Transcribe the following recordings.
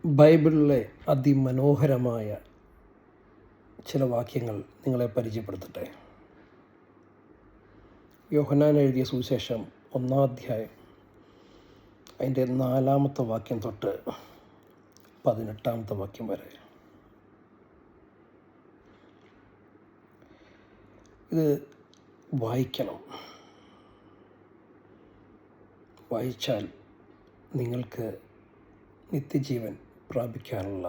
ബൈബിളിലെ അതിമനോഹരമായ ചില വാക്യങ്ങൾ നിങ്ങളെ പരിചയപ്പെടുത്തട്ടെ. യോഹന്നാൻ എഴുതിയ സുവിശേഷം 1-ാം അധ്യായം അതിൻ്റെ 4-ാമത്തെ വാക്യം തൊട്ട് 18-ാമത്തെ വാക്യം വരെ. ഇത് വായിക്കണം. വായിച്ചാൽ നിങ്ങൾക്ക് നിത്യജീവൻ പ്രാപിക്കാനുള്ള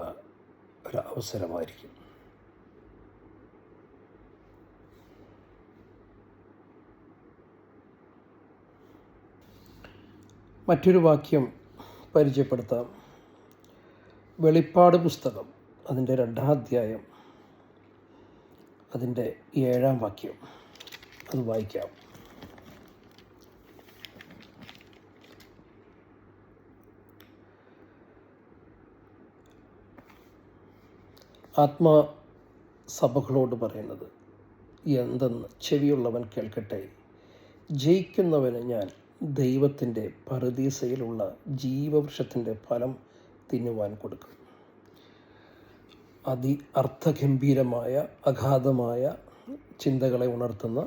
ഒരു അവസരമായിരിക്കും. മറ്റൊരു വാക്യം പരിചയപ്പെടുത്താം. വെളിപ്പാട് പുസ്തകം അതിൻ്റെ 2-ാം അധ്യായം അതിൻ്റെ 7-ാം വാക്യം. അത് വായിക്കാം. ആത്മസഭകളോട് പറയുന്നത് എന്തെന്ന് ചെവിയുള്ളവൻ കേൾക്കട്ടെ. ജയിക്കുന്നവന് ഞാൻ ദൈവത്തിൻ്റെ പറുദീസയിലുള്ള ജീവവൃക്ഷത്തിൻ്റെ ഫലം തിന്നുവാൻ കൊടുക്കും. അർത്ഥഗംഭീരമായ അഗാധമായ ചിന്തകളെ ഉണർത്തുന്ന,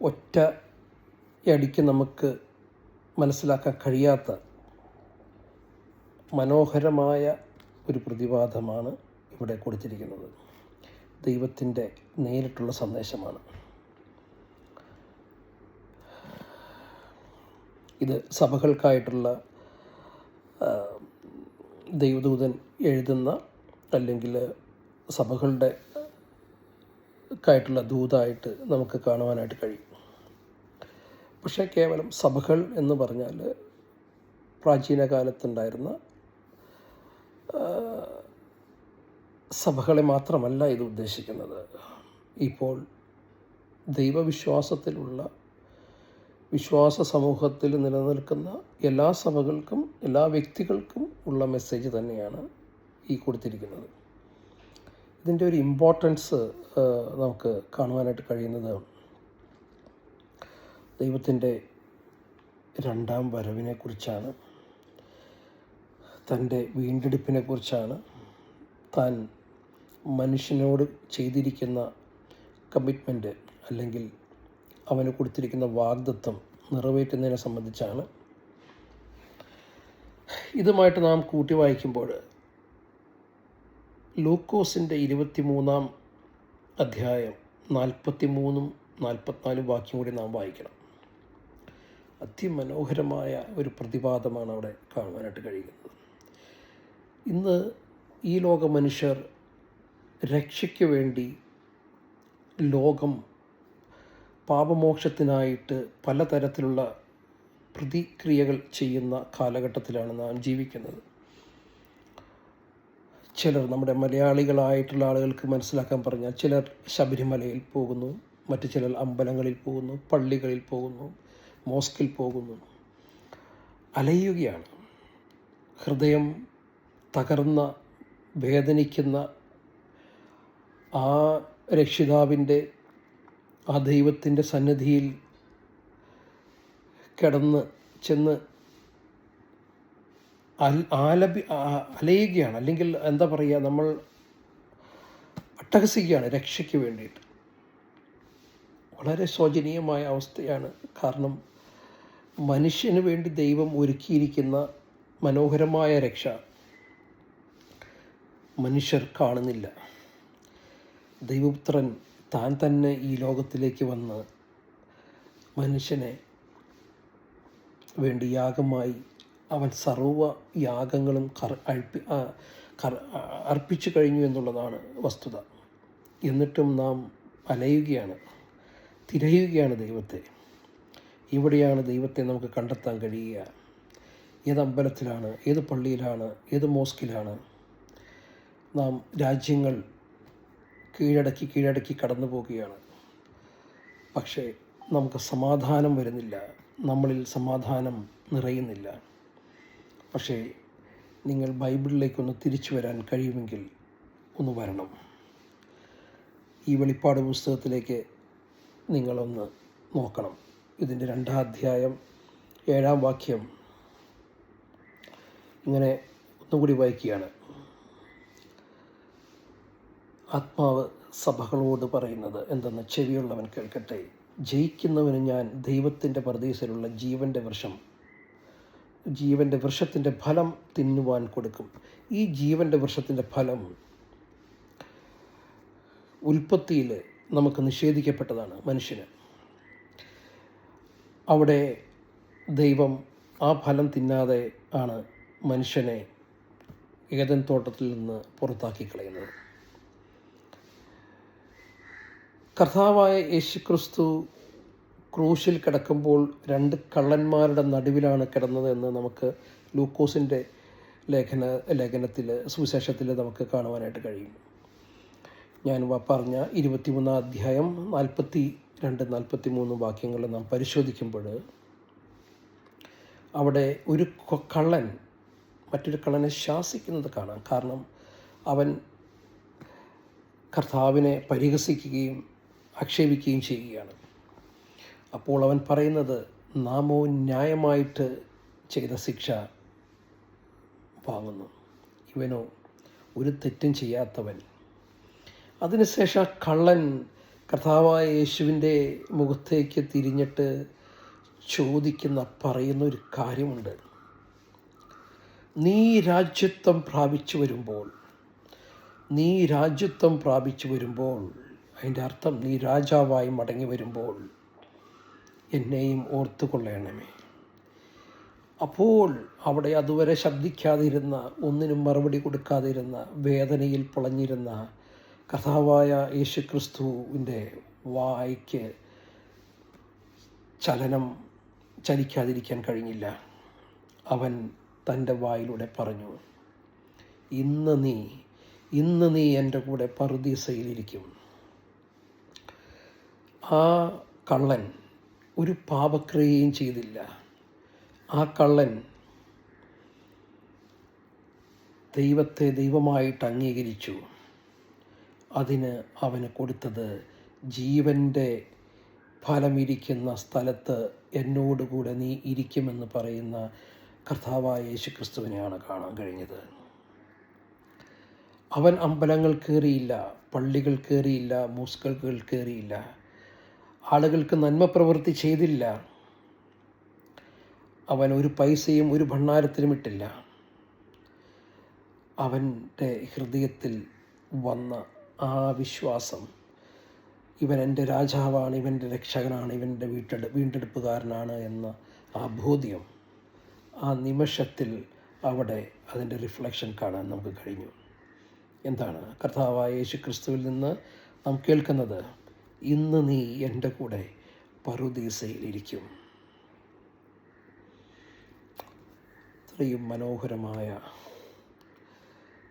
ഒറ്റയടിക്ക് നമുക്ക് മനസ്സിലാക്കാൻ കഴിയാത്ത മനോഹരമായ ഒരു പ്രതിവാദമാണ് ഇവിടെ കൊടുത്തിരിക്കുന്നത്. ദൈവത്തിൻ്റെ നേരിട്ടുള്ള സന്ദേശമാണ്. ഇത് സഭകൾക്കായിട്ടുള്ള ദൈവദൂതൻ എഴുതുന്ന, അല്ലെങ്കിൽ സഭകളുടെ ായിട്ടുള്ള ദൂതായിട്ട് നമുക്ക് കാണുവാനായിട്ട് കഴിയും. പക്ഷേ കേവലം സഭകൾ എന്ന് പറഞ്ഞാൽ പ്രാചീന കാലത്തുണ്ടായിരുന്ന സഭകളെ മാത്രമല്ല ഇത് ഉദ്ദേശിക്കുന്നത്. ഇപ്പോൾ ദൈവവിശ്വാസത്തിലുള്ള വിശ്വാസ സമൂഹത്തിൽ നിലനിൽക്കുന്ന എല്ലാ സഭകൾക്കും എല്ലാ വ്യക്തികൾക്കും ഉള്ള മെസ്സേജ് തന്നെയാണ് ഈ കൊടുത്തിരിക്കുന്നത്. ഇതിൻ്റെ ഒരു ഇമ്പോർട്ടൻസ് നമുക്ക് കാണുവാനായിട്ട് കഴിയുന്നത് ദൈവത്തിൻ്റെ 2-ാം വരവിനെക്കുറിച്ചാണ്, തൻ്റെ വീണ്ടെടുപ്പിനെക്കുറിച്ചാണ്, താൻ മനുഷ്യനോട് ചെയ്തിരിക്കുന്ന കമ്മിറ്റ്മെൻറ്റ് അല്ലെങ്കിൽ അവന് കൊടുത്തിരിക്കുന്ന വാഗ്ദത്തം നിറവേറ്റുന്നതിനെ സംബന്ധിച്ചാണ്. ഇതുമായിട്ട് നാം കൂട്ടി വായിക്കുമ്പോൾ ലൂക്കോസിൻ്റെ 23-ാം അധ്യായം 43-44 വാക്യം കൂടി നാം വായിക്കണം. അതിമനോഹരമായ ഒരു പ്രതിപാദമാണ് അവിടെ കാണുവാനായിട്ട് കഴിയുന്നത്. ഇന്ന് ഈ ലോക മനുഷ്യർ രക്ഷയ്ക്ക് വേണ്ടി ലോകം പാപമോക്ഷത്തിനായിട്ട് പലതരത്തിലുള്ള പ്രതിക്രിയകൾ ചെയ്യുന്ന കാലഘട്ടത്തിലാണ് നാം ജീവിക്കുന്നത്. ചിലർ, നമ്മുടെ മലയാളികളായിട്ടുള്ള ആളുകൾക്ക് മനസ്സിലാക്കാൻ പറഞ്ഞാൽ, ചിലർ ശബരിമലയിൽ പോകുന്നു, മറ്റു ചിലർ അമ്പലങ്ങളിൽ പോകുന്നു, പള്ളികളിൽ പോകുന്നു, മോസ്കിൽ പോകുന്നു, അലയുകയാണ്. ഹൃദയം തകർന്ന വേദനിക്കുന്ന ആ രക്ഷിതാവിൻ്റെ, ആ ദൈവത്തിൻ്റെ സന്നിധിയിൽ ചെന്ന് അലയുകയാണ്. അല്ലെങ്കിൽ എന്താ പറയുക, നമ്മൾ അട്ടഹസിക്കുകയാണ് രക്ഷയ്ക്ക് വേണ്ടിയിട്ട്. വളരെ ശോചനീയമായ അവസ്ഥയാണ്. കാരണം മനുഷ്യന് വേണ്ടി ദൈവം ഒരുക്കിയിരിക്കുന്ന മനോഹരമായ രക്ഷ മനുഷ്യർ കാണുന്നില്ല. ദൈവപുത്രൻ താൻ തന്നെ ഈ ലോകത്തിലേക്ക് വന്ന് മനുഷ്യനെ വേണ്ടി യാഗമായി അവൻ സർവ്വ യാഗങ്ങളും അർപ്പിച്ചു കഴിഞ്ഞു എന്നുള്ളതാണ് വസ്തുത. എന്നിട്ടും നാം അലയുകയാണ്, തിരയുകയാണ് ദൈവത്തെ. ഇവിടെയാണ് ദൈവത്തെ നമുക്ക് കണ്ടെത്താൻ കഴിയുക. ഏത് അമ്പലത്തിലാണ്, ഏത് പള്ളിയിലാണ്, ഏത് മോസ്കിലാണ്? നാം രാജ്യങ്ങൾ കീഴടക്കി കടന്നു പോവുകയാണ്. പക്ഷേ നമുക്ക് സമാധാനം വരുന്നില്ല, നമ്മളിൽ സമാധാനം നിറയുന്നില്ല. പക്ഷേ നിങ്ങൾ ബൈബിളിലേക്കൊന്ന് തിരിച്ചു വരാൻ കഴിയുമെങ്കിൽ ഒന്ന് വരണം. ഈ വെളിപ്പാട് പുസ്തകത്തിലേക്ക് നിങ്ങളൊന്ന് നോക്കണം. ഇതിൻ്റെ 2-ാം അധ്യായം 7-ാം വാക്യം ഇങ്ങനെ ഒന്നുകൂടി വായിക്കുകയാണ്. ആത്മാവ് സഭകളോട് പറയുന്നത് എന്തെന്ന് ചെവിയുള്ളവൻ കേൾക്കട്ടെ. ജയിക്കുന്നവന് ഞാൻ ദൈവത്തിൻ്റെ പർദീസയിലുള്ള ജീവൻ്റെ വൃക്ഷത്തിൻ്റെ ഫലം തിന്നുവാൻ കൊടുക്കും. ഈ ജീവൻ്റെ വൃക്ഷത്തിൻ്റെ ഫലം ഉൽപ്പത്തിയിൽ നമുക്ക് നിഷേധിക്കപ്പെട്ടതാണ് മനുഷ്യന്. അവിടെ ദൈവം ആ ഫലം തിന്നാതെ ആണ് മനുഷ്യനെ ഏദൻ തോട്ടത്തിൽ നിന്ന് പുറത്താക്കി കളയുന്നത്. കർത്താവായ യേശുക്രിസ്തു ക്രൂശിൽ കിടക്കുമ്പോൾ 2 കള്ളന്മാരുടെ നടുവിലാണ് കിടന്നത് എന്ന് നമുക്ക് ലൂക്കോസിൻ്റെ ലേഖനത്തിൽ സുവിശേഷത്തിൽ നമുക്ക് കാണുവാനായിട്ട് കഴിയും. ഞാൻ പറഞ്ഞ 23-ാം അധ്യായം 42-43 വാക്യങ്ങൾ നാം പരിശോധിക്കുമ്പോൾ അവിടെ ഒരു കള്ളൻ മറ്റൊരു കള്ളനെ ശാസിക്കുന്നത് കാണാം. കാരണം അവൻ കർത്താവിനെ പരിഹസിക്കുകയും ആക്ഷേപിക്കുകയും ചെയ്യുകയാണ്. അപ്പോൾ അവൻ പറയുന്നത്, നാമോ ന്യായമായിട്ട് ചെയ്ത ശിക്ഷ വാങ്ങുന്നു, ഇവനോ ഒരു തെറ്റും ചെയ്യാത്തവൻ. അതിനുശേഷം കള്ളൻ കർത്താവായ യേശുവിൻ്റെ മുഖത്തേക്ക് തിരിഞ്ഞിട്ട് പറയുന്ന ഒരു കാര്യമുണ്ട്. നീ രാജ്യത്വം പ്രാപിച്ചു വരുമ്പോൾ അതിൻ്റെ അർത്ഥം നീ രാജാവായി മടങ്ങി വരുമ്പോൾ എന്നെയും ഓർത്തുകൊള്ളണമേ. അപ്പോൾ അവിടെ അതുവരെ ശബ്ദിക്കാതിരുന്ന, ഒന്നിനും മറുപടി കൊടുക്കാതിരുന്ന, വേദനയിൽ പൊളഞ്ഞിരുന്ന കർത്താവായ യേശുക്രിസ്തുവിൻ്റെ വായ്ക്ക് ചലിക്കാതിരിക്കാൻ കഴിഞ്ഞില്ല. അവൻ തൻ്റെ വായിലൂടെ പറഞ്ഞു, ഇന്ന് നീ എൻ്റെ കൂടെ പറുദീസയിലിരിക്കും. ആ കള്ളൻ ഒരു പാപക്രിയയും ചെയ്തില്ല. ആ കള്ളൻ ദൈവത്തെ ദൈവമായിട്ട് അംഗീകരിച്ചു. അതിന് അവന് കൊടുത്തത് ജീവൻ്റെ ഫലമിരിക്കുന്ന സ്ഥലത്ത് എന്നോടുകൂടെ നീ ഇരിക്കുമെന്ന് പറയുന്ന കർത്താവായ യേശുക്രിസ്തുവിനെയാണ് കാണാൻ കഴിഞ്ഞത്. അവൻ അമ്പലങ്ങൾ കയറിയില്ല, പള്ളികൾ കയറിയില്ല, മോസ്കുകൾ കയറിയില്ല, ആളുകൾക്ക് നന്മ പ്രവൃത്തി ചെയ്തില്ല. അവൻ ഒരു പൈസയും ഒരു ഭണ്ഡാരത്തിലും ഇട്ടില്ല. അവൻ്റെ ഹൃദയത്തിൽ വന്ന ആ വിശ്വാസം, ഇവൻ എൻ്റെ രാജാവാണ്, ഇവൻ്റെ രക്ഷകനാണ്, ഇവൻ്റെ വീണ്ടെടുപ്പുകാരനാണ് എന്ന ആ ബോധ്യം ആ നിമിഷത്തിൽ അവിടെ അതിൻ്റെ റിഫ്ലക്ഷൻ കാണാൻ നമുക്ക് കഴിഞ്ഞു. എന്താണ് കർത്താവായ യേശുക്രിസ്തുവിൽ നിന്ന് നാം കേൾക്കുന്നത്? ഇന്ന് നീ എൻ്റെ കൂടെ പറുദീസയിലിരിക്കും. ഇത്രയും മനോഹരമായ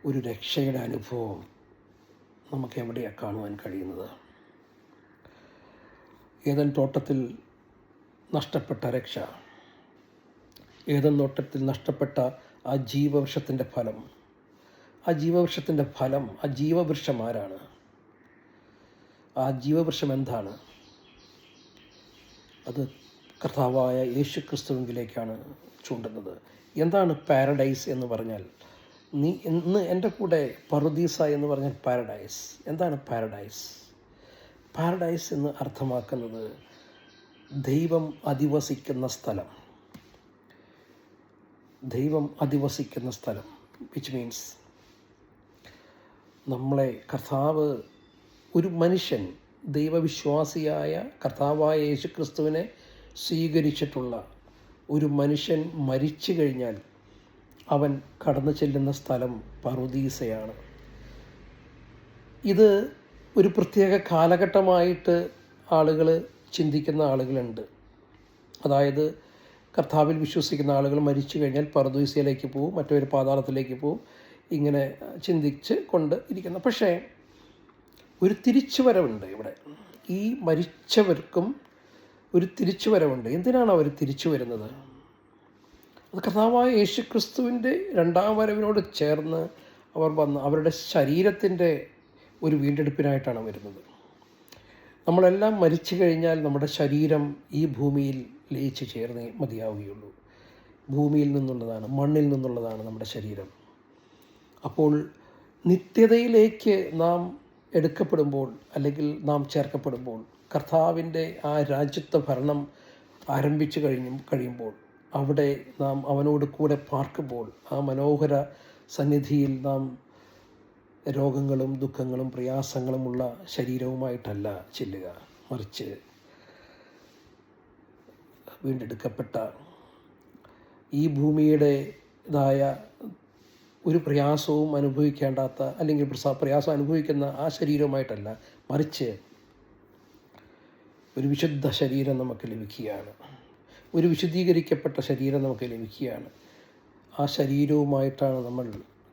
ഒരു രക്ഷയുടെ അനുഭവം നമുക്ക് എവിടെയാണ് കാണുവാൻ കഴിയുന്നത്? ഏദൻ തോട്ടത്തിൽ നഷ്ടപ്പെട്ട രക്ഷ, ഏദൻ തോട്ടത്തിൽ നഷ്ടപ്പെട്ട ആ ജീവവൃക്ഷത്തിൻ്റെ ഫലം, ആ ജീവവൃക്ഷം ആരാണ്? ആ ജീവവൃക്ഷം എന്താണ്? അത് കർത്താവായ യേശുക്രിസ്തുവിലേക്കാണ് ചൂണ്ടുന്നത്. എന്താണ് പാരഡൈസ് എന്ന് പറഞ്ഞാൽ? നീ ഇന്ന് എൻ്റെ കൂടെ പറുദീസ എന്ന് പറഞ്ഞാൽ പാരഡൈസ്. എന്താണ് പാരഡൈസ്? പാരഡൈസ് എന്ന് അർത്ഥമാക്കുന്നത് ദൈവം അധിവസിക്കുന്ന സ്ഥലം. വിച്ച് മീൻസ് നമ്മളെ കർത്താവ്, ഒരു മനുഷ്യൻ ദൈവവിശ്വാസിയായ കർത്താവായ യേശുക്രിസ്തുവിനെ സ്വീകരിച്ചിട്ടുള്ള ഒരു മനുഷ്യൻ മരിച്ചു കഴിഞ്ഞാൽ അവൻ കടന്നു ചെല്ലുന്ന സ്ഥലം പറുദീസയാണ്. ഇത് ഒരു പ്രത്യേക കാലഘട്ടമായിട്ട് ചിന്തിക്കുന്ന ആളുകളുണ്ട്. അതായത് കർത്താവിൽ വിശ്വസിക്കുന്ന ആളുകൾ മരിച്ചു കഴിഞ്ഞാൽ പറുദീസയിലേക്ക് പോകും, മറ്റൊരു പാതാളത്തിലേക്ക് പോകും, ഇങ്ങനെ ചിന്തിച്ച് കൊണ്ട് ഇരിക്കുന്ന. പക്ഷേ ഒരു തിരിച്ചുവരവുണ്ട് ഇവിടെ. ഈ മരിച്ചവർക്കും ഒരു തിരിച്ചുവരവുണ്ട്. എന്തിനാണ് അവർ തിരിച്ചു വരുന്നത്? അത് കർത്താവായ യേശുക്രിസ്തുവിൻ്റെ 2ാം വരവിനോട് ചേർന്ന് അവർ വന്ന് അവരുടെ ശരീരത്തിൻ്റെ ഒരു വീണ്ടെടുപ്പിനായിട്ടാണ് വരുന്നത്. നമ്മളെല്ലാം മരിച്ചു കഴിഞ്ഞാൽ നമ്മുടെ ശരീരം ഈ ഭൂമിയിൽ ലയിച്ച് ചേർന്നേ മതിയാവുകയുള്ളൂ. ഭൂമിയിൽ നിന്നുള്ളതാണ്, മണ്ണിൽ നിന്നുള്ളതാണ് നമ്മുടെ ശരീരം. അപ്പോൾ നിത്യതയിലേക്ക് നാം എടുക്കപ്പെടുമ്പോൾ, അല്ലെങ്കിൽ നാം ചേർക്കപ്പെടുമ്പോൾ, കർത്താവിൻ്റെ ആ രാജ്യത്വ ഭരണം ആരംഭിച്ചു കഴിയുമ്പോൾ, അവിടെ നാം അവനോട് കൂടെ പാർക്കുമ്പോൾ, ആ മനോഹര സന്നിധിയിൽ നാം രോഗങ്ങളും ദുഃഖങ്ങളും പ്രയാസങ്ങളുമുള്ള ശരീരവുമായിട്ടല്ല ചെല്ലുക, മറിച്ച് വീണ്ടെടുക്കപ്പെട്ട ഈ ഭൂമിയുടേതായ ഒരു പ്രയാസവും അനുഭവിക്കേണ്ടാത്ത, അല്ലെങ്കിൽ പ്രയാസം അനുഭവിക്കുന്ന ആ ശരീരവുമായിട്ടല്ല, മറിച്ച് ഒരു വിശുദ്ധ ശരീരം നമുക്ക് ലഭിക്കുകയാണ്, ഒരു വിശുദ്ധീകരിക്കപ്പെട്ട ശരീരം നമുക്ക് ലഭിക്കുകയാണ്. ആ ശരീരവുമായിട്ടാണ് നമ്മൾ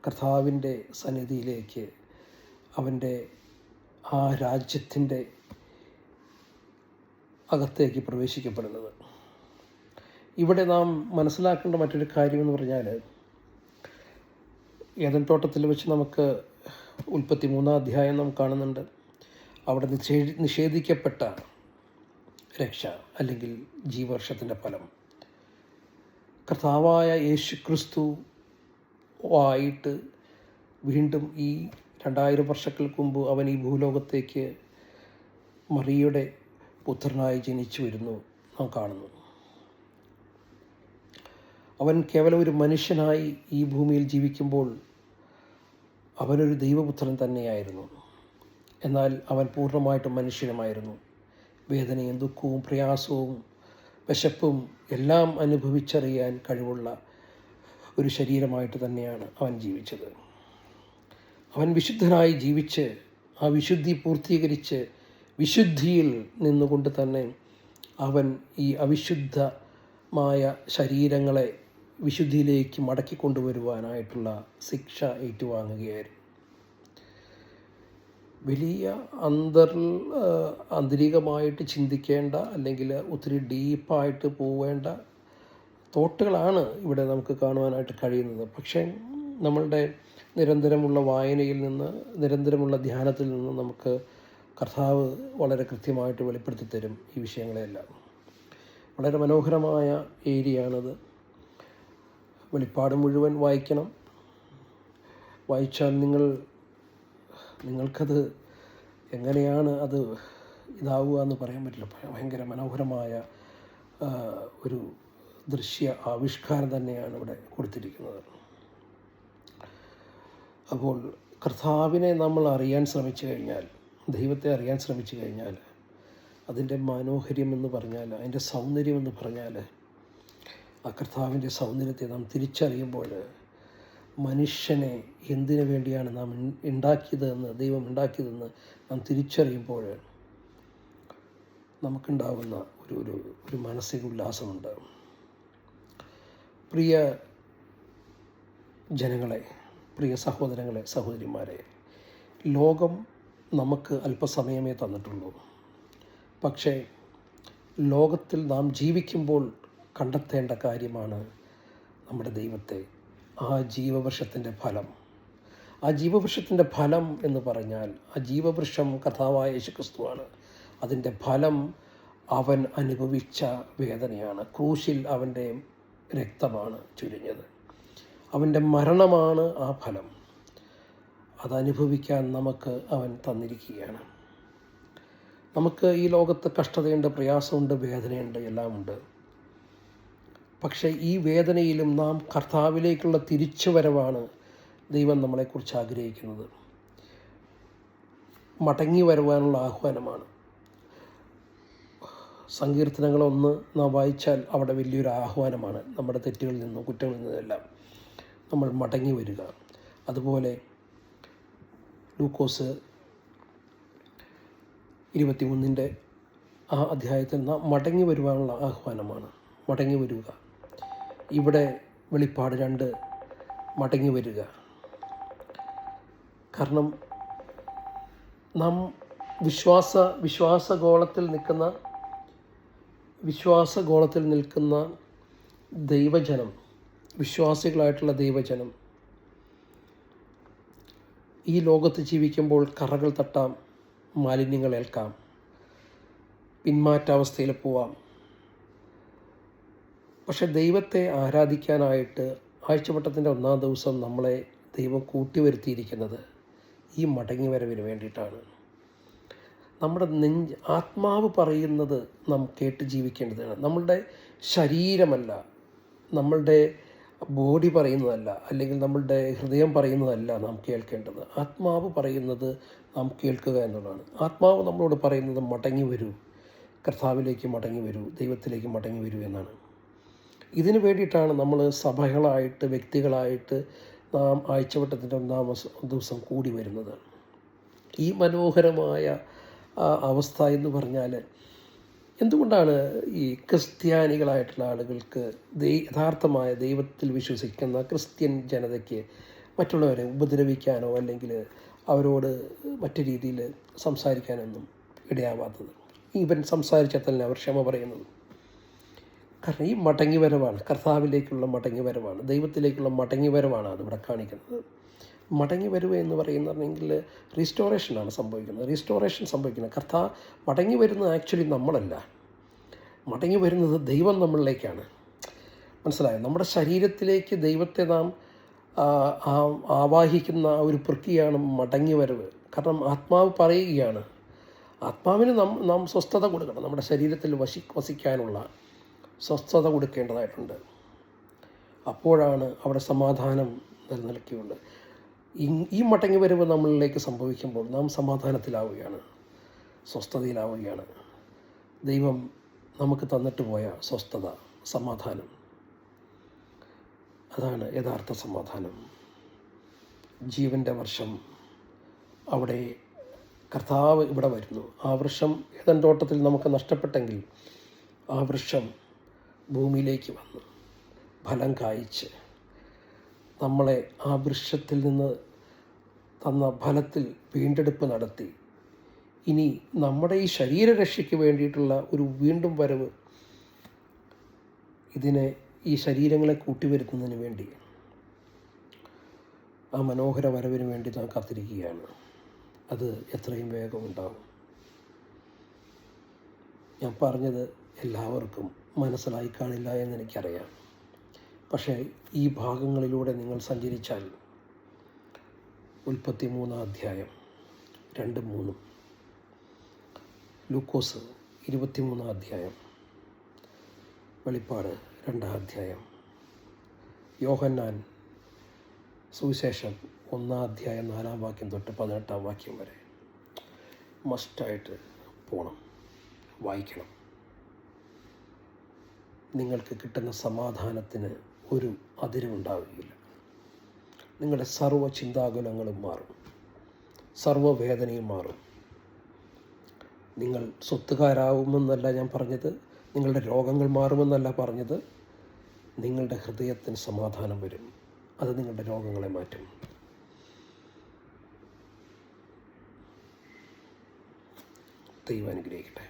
കർത്താവിൻ്റെ സന്നിധിയിലേക്ക്, അവൻ്റെ ആ രാജ്യത്തിൻ്റെ അകത്തേക്ക് പ്രവേശിക്കപ്പെടുന്നത്. ഇവിടെ നാം മനസ്സിലാക്കേണ്ട മറ്റൊരു കാര്യമെന്ന് പറഞ്ഞാൽ, ഏദൻ തോട്ടത്തിൽ വെച്ച് നമുക്ക് 33 അധ്യായം നാം കാണുന്നുണ്ട്. അവിടെ നിഷേധിക്കപ്പെട്ട രക്ഷ, അല്ലെങ്കിൽ ജീവവർഷത്തിൻ്റെ ഫലം, കർത്താവായ യേശു ക്രിസ്തു ആയിട്ട് വീണ്ടും ഈ 2000 വർഷങ്ങൾക്ക് മുമ്പ് അവൻ ഈ ഭൂലോകത്തേക്ക് മറിയയുടെ പുത്രനായി ജനിച്ചു വരുന്നു നാം കാണുന്നു. അവൻ കേവലം ഒരു മനുഷ്യനായി ഈ ഭൂമിയിൽ ജീവിക്കുമ്പോൾ അവനൊരു ദൈവപുത്രൻ തന്നെയായിരുന്നു. എന്നാൽ അവൻ പൂർണ്ണമായിട്ടും മനുഷ്യനുമായിരുന്നു. വേദനയും ദുഃഖവും പ്രയാസവും വിശപ്പും എല്ലാം അനുഭവിച്ചറിയാൻ കഴിവുള്ള ഒരു ശരീരമായിട്ട് തന്നെയാണ് അവൻ ജീവിച്ചത്. അവൻ വിശുദ്ധനായി ജീവിച്ച് ആ വിശുദ്ധി പൂർത്തീകരിച്ച് വിശുദ്ധിയിൽ നിന്നുകൊണ്ട് തന്നെ അവൻ ഈ അവിശുദ്ധമായ ശരീരങ്ങളെ വിശുദ്ധിയിലേക്ക് മടക്കിക്കൊണ്ടുവരുവാനായിട്ടുള്ള ശിക്ഷ ഏറ്റുവാങ്ങുകയായിരുന്നു. വലിയ ആന്തരികമായിട്ട് ചിന്തിക്കേണ്ട, അല്ലെങ്കിൽ ഒത്തിരി ഡീപ്പായിട്ട് പോവേണ്ട തോട്ടുകളാണ് ഇവിടെ നമുക്ക് കാണുവാനായിട്ട് കഴിയുന്നത്. പക്ഷേ നമ്മളുടെ നിരന്തരമുള്ള വായനയിൽ നിന്ന്, നിരന്തരമുള്ള ധ്യാനത്തിൽ നിന്ന് നമുക്ക് കർത്താവ് വളരെ കൃത്യമായിട്ട് വെളിപ്പെടുത്തി തരും ഈ വിഷയങ്ങളെല്ലാം. വളരെ മനോഹരമായ ഏരിയയാണത്. വെളിപ്പാട് മുഴുവൻ വായിക്കണം. വായിച്ചാൽ നിങ്ങൾക്കത് എങ്ങനെയാണ് അത് ഇതാവുക എന്ന് പറയാൻ പറ്റില്ല. ഭയങ്കര മനോഹരമായ ഒരു ദൃശ്യ ആവിഷ്കാരം തന്നെയാണ് ഇവിടെ കൊടുത്തിരിക്കുന്നത്. അപ്പോൾ കർത്താവിനെ നമ്മൾ അറിയാൻ ശ്രമിച്ചു കഴിഞ്ഞാൽ, ദൈവത്തെ അറിയാൻ ശ്രമിച്ചു കഴിഞ്ഞാൽ, അതിൻ്റെ മനോഹര്യമെന്ന് പറഞ്ഞാൽ, അതിൻ്റെ സൗന്ദര്യമെന്ന് പറഞ്ഞാൽ, ആ കർത്താവിൻ്റെ സൗന്ദര്യത്തെ നാം തിരിച്ചറിയുമ്പോൾ, മനുഷ്യനെ എന്തിനു വേണ്ടിയാണ് നാം ഉണ്ടാക്കിയതെന്ന്, ദൈവം ഉണ്ടാക്കിയതെന്ന് നാം തിരിച്ചറിയുമ്പോൾ നമുക്കുണ്ടാകുന്ന ഒരു മാനസിക ഉല്ലാസമുണ്ട്. പ്രിയ ജനങ്ങളെ, പ്രിയ സഹോദരങ്ങളെ, സഹോദരിമാരെ, ലോകം നമുക്ക് അല്പസമയമേ തന്നിട്ടുള്ളൂ. പക്ഷേ ലോകത്തിൽ നാം ജീവിക്കുമ്പോൾ കണ്ടെത്തേണ്ട കാര്യമാണ് നമ്മുടെ ദൈവത്തെ, ആ ജീവവൃക്ഷത്തിൻ്റെ ഫലം. ആ ജീവവൃക്ഷത്തിൻ്റെ ഫലം എന്ന് പറഞ്ഞാൽ, ആ ജീവവൃക്ഷം കർത്താവായ യേശുക്രിസ്തുവാണ്. അതിൻ്റെ ഫലം അവൻ അനുഭവിച്ച വേദനയാണ്. ക്രൂശിൽ അവൻ്റെ രക്തമാണ് ചൊരിഞ്ഞത്. അവൻ്റെ മരണമാണ് ആ ഫലം. അതനുഭവിക്കാൻ നമുക്ക് അവൻ തന്നിരിക്കുകയാണ്. നമുക്ക് ഈ ലോകത്ത് കഷ്ടതയുണ്ട്, പ്രയാസമുണ്ട്, വേദനയുണ്ട്, എല്ലാമുണ്ട്. പക്ഷേ ഈ വേദനയിലും നാം കർത്താവിലേക്കുള്ള തിരിച്ചുവരവാണ് ദൈവം നമ്മളെക്കുറിച്ച് ആഗ്രഹിക്കുന്നത്. മടങ്ങി വരുവാനുള്ള ആഹ്വാനമാണ്. സങ്കീർത്തനങ്ങളൊന്ന് നാം വായിച്ചാൽ അവിടെ വലിയൊരു ആഹ്വാനമാണ്. നമ്മുടെ തെറ്റുകളിൽ നിന്നും കുറ്റങ്ങളിൽ നിന്നെല്ലാം നമ്മൾ മടങ്ങി വരിക. അതുപോലെ ലൂക്കോസ് 21 ആ അധ്യായത്തിൽ നാം മടങ്ങി വരുവാനുള്ള ആഹ്വാനമാണ്. മടങ്ങി വരിക. ഇവിടെ വെളിപ്പാട് 2 മടങ്ങി വരിക. കാരണം നാം വിശ്വാസഗോളത്തിൽ നിൽക്കുന്ന ദൈവജനം, വിശ്വാസികളായിട്ടുള്ള ദൈവജനം ഈ ലോകത്ത് ജീവിക്കുമ്പോൾ കറകൾ തട്ടാം, മാലിന്യങ്ങൾ ഏൽക്കാം, പിന്മാറ്റാവസ്ഥയിൽ പോവാം. പക്ഷെ ദൈവത്തെ ആരാധിക്കാനായിട്ട് ആഴ്ചവട്ടത്തിൻ്റെ 1-ാം ദിവസം നമ്മളെ ദൈവം കൂട്ടിവരുത്തിയിരിക്കുന്നത് ഈ മടങ്ങിവരവിന് വേണ്ടിയിട്ടാണ്. നമ്മുടെ ആത്മാവ് പറയുന്നത് നാം കേട്ട് ജീവിക്കേണ്ടതാണ്. നമ്മളുടെ ശരീരമല്ല, നമ്മളുടെ ബോഡി പറയുന്നതല്ല, അല്ലെങ്കിൽ നമ്മളുടെ ഹൃദയം പറയുന്നതല്ല നാം കേൾക്കേണ്ടത്. ആത്മാവ് പറയുന്നത് നാം കേൾക്കുക എന്നുള്ളതാണ്. ആത്മാവ് നമ്മളോട് പറയുന്നത് മടങ്ങി വരൂ, കർത്താവിലേക്ക് മടങ്ങി വരൂ, ദൈവത്തിലേക്ക് മടങ്ങി വരൂ എന്നാണ്. ഇതിനു വേണ്ടിയിട്ടാണ് നമ്മൾ സഭകളായിട്ട്, വ്യക്തികളായിട്ട് നാം ആഴ്ചവട്ടത്തിൻ്റെ 1-ാം ദിവസം കൂടി വരുന്നത്. ഈ മനോഹരമായ അവസ്ഥ എന്ന് പറഞ്ഞാൽ, എന്തുകൊണ്ടാണ് ഈ ക്രിസ്ത്യാനികളായിട്ടുള്ള ആളുകൾക്ക്, യഥാർത്ഥമായ ദൈവത്തിൽ വിശ്വസിക്കുന്ന ക്രിസ്ത്യൻ ജനതയ്ക്ക് മറ്റുള്ളവരെ ഉപദ്രവിക്കാനോ അല്ലെങ്കിൽ അവരോട് മറ്റു രീതിയിൽ സംസാരിക്കാനൊന്നും ഇടയാവാത്തത്? ഈവൻ സംസാരിച്ചാൽ തന്നെ അവർ ക്ഷമ പറയുന്നത്. കാരണം ഈ മടങ്ങിവരവാണ്, കർത്താവിലേക്കുള്ള മടങ്ങിവരവാണ്, ദൈവത്തിലേക്കുള്ള മടങ്ങിവരവാണ് അതിവിടെ കാണിക്കുന്നത്. മടങ്ങിവരവ് എന്ന് പറയുന്നുണ്ടെങ്കിൽ റീസ്റ്റോറേഷനാണ് സംഭവിക്കുന്നത്. റീസ്റ്റോറേഷൻ സംഭവിക്കുന്നത് മടങ്ങി വരുന്നത് ആക്ച്വലി നമ്മളല്ല, മടങ്ങി വരുന്നത് ദൈവം നമ്മളിലേക്കാണ്. മനസ്സിലായോ? നമ്മുടെ ശരീരത്തിലേക്ക് ദൈവത്തെ നാം ആവാഹിക്കുന്ന ഒരു പ്രക്രിയയാണ് മടങ്ങിവരവ്. കാരണം ആത്മാവ് പറയുകയാണ്, ആത്മാവിന് നാം സ്വസ്ഥത കൊടുക്കണം. നമ്മുടെ ശരീരത്തിൽ വസിക്കാനുള്ള സ്വസ്ഥത കൊടുക്കേണ്ടതായിട്ടുണ്ട്. അപ്പോഴാണ് അവിടെ സമാധാനം നിലനിൽക്കുകയുള്ളൂ. ഈ മടങ്ങിവരവ് നമ്മളിലേക്ക് സംഭവിക്കുമ്പോൾ നാം സമാധാനത്തിലാവുകയാണ്, സ്വസ്ഥതയിലാവുകയാണ്. ദൈവം നമുക്ക് തന്നിട്ട് പോയ സ്വസ്ഥത, സമാധാനം, അതാണ് യഥാർത്ഥ സമാധാനം. ജീവൻ്റെ വർഷം, അവിടെ കർത്താവ് ഇവിടെ വരുന്നു. ആ വൃക്ഷം ഏദൻ തോട്ടത്തിൽ നമുക്ക് നഷ്ടപ്പെട്ടെങ്കിൽ ആ വൃക്ഷം ഭൂമിയിലേക്ക് വന്ന് ഫലം കായ്ച്ച് നമ്മളെ ആ വൃക്ഷത്തിൽ നിന്ന് തന്ന ഫലത്തിൽ വീണ്ടെടുപ്പ് നടത്തി ഇനി നമ്മുടെ ഈ ശരീരരക്ഷയ്ക്ക് വേണ്ടിയിട്ടുള്ള ഒരു വീണ്ടും വരവ്, ഈ ശരീരങ്ങളെ കൂട്ടിവരുത്തുന്നതിന് വേണ്ടി, ആ മനോഹര വരവിന് വേണ്ടി നാം കാത്തിരിക്കുകയാണ്. അത് എത്രയും വേഗം ഉണ്ടാകും. ഞാൻ പറഞ്ഞത് എല്ലാവർക്കും മനസ്സിലായി കാണില്ല എന്നെനിക്കറിയാം. പക്ഷേ ഈ ഭാഗങ്ങളിലൂടെ നിങ്ങൾ സഞ്ചരിച്ചാൽ, ഉൽപ്പത്തി 3-ാം അധ്യായം 2-3, ലൂക്കോസ് 23-ാം അധ്യായം, വെളിപ്പാട് 2-ാം അധ്യായം, യോഹന്നാൻ സുവിശേഷം 1-ാം അധ്യായം 4-ാം വാക്യം തൊട്ട് 18-ാം വാക്യം വരെ മസ്റ്റായിട്ട് പോകണം, വായിക്കണം. നിങ്ങൾക്ക് കിട്ടുന്ന സമാധാനത്തിന് ഒരു അതിരുണ്ടാവുകയില്ല. നിങ്ങളുടെ സർവ്വ ചിന്താകുലങ്ങളും മാറും, സർവ്വവേദനയും മാറും. നിങ്ങൾ സ്വത്തുകാരാവുമെന്നല്ല ഞാൻ പറഞ്ഞത്, നിങ്ങളുടെ രോഗങ്ങൾ മാറുമെന്നല്ല പറഞ്ഞത്. നിങ്ങളുടെ ഹൃദയത്തിന് സമാധാനം വരും, അത് നിങ്ങളുടെ രോഗങ്ങളെ മാറ്റും. ദൈവം അനുഗ്രഹിക്കട്ടെ.